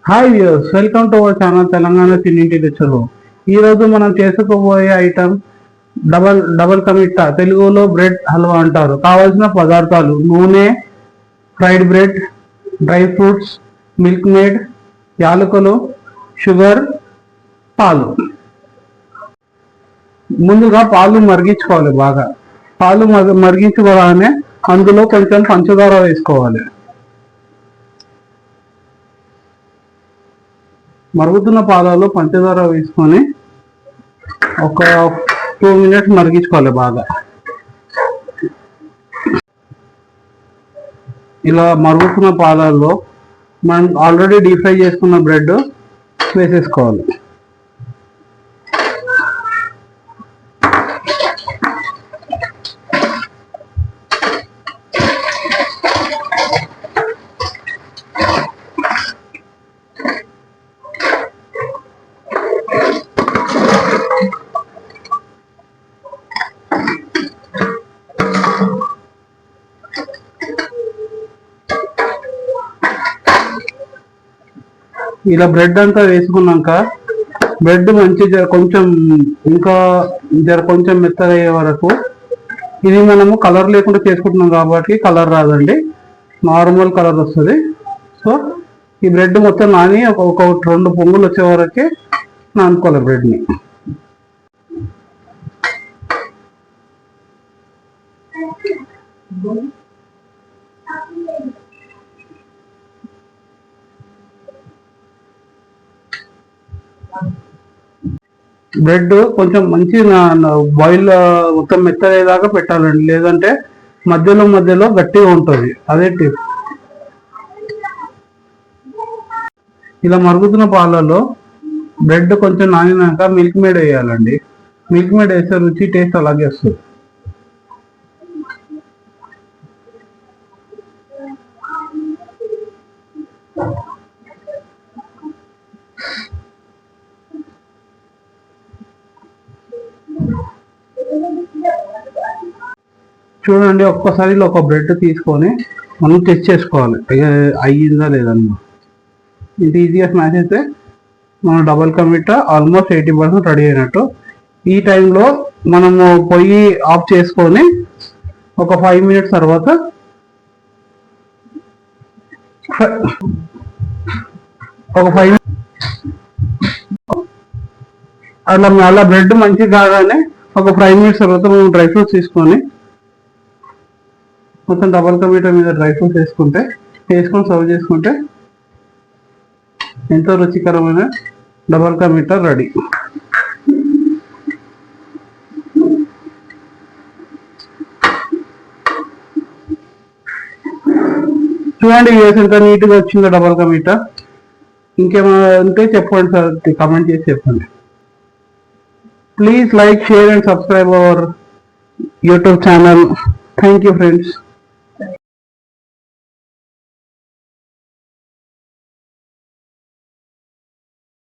Hi viewers, welcome to our channel Telangana Tinninti Ruchulu. ఈ రోజు మనం చేసుకోబోయే ఐటమ్ డబల్ డబల్ కమిట్టా, తెలుగులో బ్రెడ్ హల్వా అంటారు. కావాల్సిన పదార్థాలు: నూనె, fried bread, dry fruits, milk made, యాలకులు, షుగర్, పాలు. ముందుగా పాలు మరిగించుకోవాలి. బాగా పాలు మరిగించుకోగానే అందులో కొంచెం పంచదార వేసుకోవాలి. మరుగుతున్న పాలలో పంచదార వేసుకొని ఒక 2 minutes మరిగించుకోవాలి బాగా. ఇలా మరుగుతున్న పాలల్లో మనం ఆల్రెడీ డీప్ ఫ్రై చేసుకున్న బ్రెడ్ వేసేసుకోవాలి. ఇలా బ్రెడ్ అంతా వేసుకున్నాక బ్రెడ్ మంచి కొంచెం కొంచెం మెత్తగా అయ్యే వరకు, ఇది మనము కలర్ లేకుండా చేసుకుంటున్నాం కాబట్టి కలర్ రాదండి, నార్మల్ కలర్ వస్తుంది. సో ఈ బ్రెడ్ మొత్తం నాని ఒక 2 పొంగులు వచ్చే వరకే నానుకోవాలి బ్రెడ్ని. బ్రెడ్ కొంచెం మంచి బాయిల్ మొత్తం మెత్తయ్యేదాకా పెట్టాలండి, లేదంటే మధ్యలో గట్టిగా ఉంటుంది. అదే టిప్. ఇలా మరుగుతున్న పాలలో బ్రెడ్ కొంచెం నానినాక మిల్క్ మేడ్ వేయాలండి. మిల్క్ మేడ్ వేస్తే రుచి టేస్ట్ అలాగే వస్తుంది. చూడండి, ఒక్కసారి ఒక బ్రెడ్ తీసుకొని మనం టెస్ట్ చేసుకోవాలి అయ్యిందా లేదన్నమాట. ఇది ఈజీగా స్మాష్ అయితే మన డబల్ కమిట్టా ఆల్మోస్ట్ 80% రెడీ అయినట్టు. ఈ టైంలో మనము పొయ్యి ఆఫ్ చేసుకొని ఒక 5 minutes తర్వాత అలా బ్రెడ్ మంచిగా కాగానే ఒక 5 minutes తర్వాత మనం డ్రై ఫ్రూట్స్ తీసుకొని మొత్తం డబల్ కమిట్టా మీద డ్రై ఫ్రూట్స్ వేసుకొని సర్వ్ చేసుకుంటే ఎంతో రుచికరమైన డబల్ కమిట్టా రెడీ. చూడండి ఎంత నీట్గా వచ్చిందో డబల్ కమిట్టా. ఇంకేమైనా ఉంటే చెప్పండి సార్, కామెంట్ చేసి చెప్పండి. Please like, share and subscribe our YouTube channel. Thank you friends.